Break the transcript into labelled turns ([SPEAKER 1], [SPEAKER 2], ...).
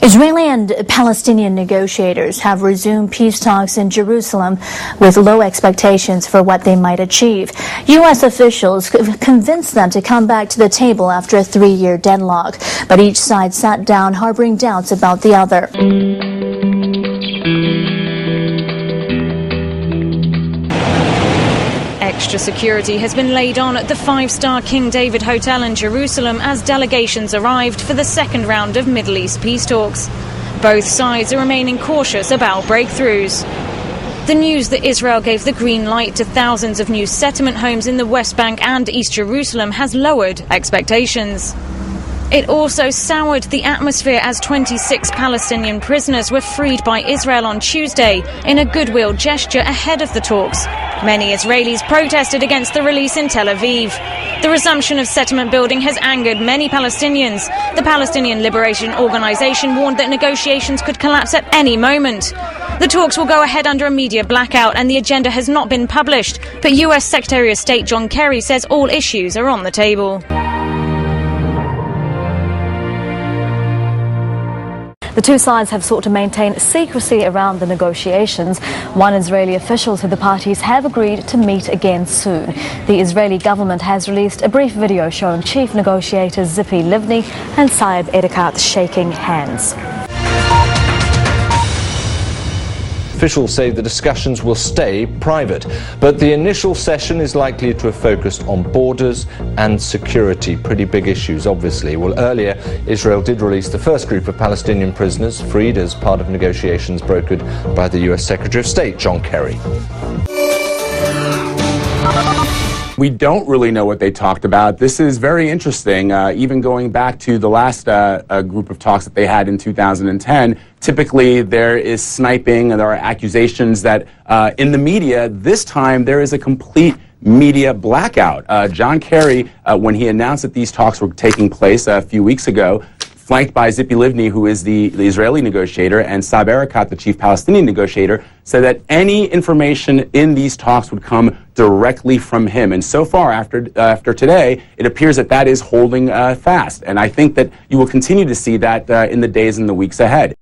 [SPEAKER 1] Israeli and Palestinian negotiators have resumed peace talks in Jerusalem with low expectations for what they might achieve. U.S. officials convinced them to come back to the table after a 3-year deadlock, but each side sat down harboring doubts about the other.
[SPEAKER 2] Extra security has been laid on at the 5-star King David Hotel in Jerusalem as delegations arrived for the second round of Middle East peace talks. Both sides are remaining cautious about breakthroughs. The news that Israel gave the green light to thousands of new settlement homes in the West Bank and East Jerusalem has lowered expectations. It also soured the atmosphere as 26 Palestinian prisoners were freed by Israel on Tuesday in a goodwill gesture ahead of the talks. Many Israelis protested against the release in Tel Aviv. The resumption of settlement building has angered many Palestinians. The Palestinian Liberation Organization warned that negotiations could collapse at any moment. The talks will go ahead under a media blackout and the agenda has not been published, but US Secretary of State John Kerry says all issues are on the table.
[SPEAKER 1] The two sides have sought to maintain secrecy around the negotiations. One Israeli official said the parties have agreed to meet again soon. The Israeli government has released a brief video showing chief negotiators Tzipi Livni and Saeb Erekat shaking hands.
[SPEAKER 3] Officials say the discussions will stay private, but the initial session is likely to have focused on borders and security. Pretty big issues, obviously. Well, earlier, Israel did release the first group of Palestinian prisoners freed as part of negotiations brokered by the US Secretary of State, John Kerry.
[SPEAKER 4] We don't really know what they talked about. This is very interesting. Even going back to the last group of talks that they had in 2010, typically there is sniping and there are accusations that in the media, this time there is a complete media blackout. John Kerry, when he announced that these talks were taking place a few weeks ago, flanked by Tzipi Livni, who is the Israeli negotiator, and Saeb Erekat, the chief Palestinian negotiator, said that any information in these talks would come directly from him. And so far, after today, it appears that that is holding fast. And I think that you will continue to see that in the days and the weeks ahead.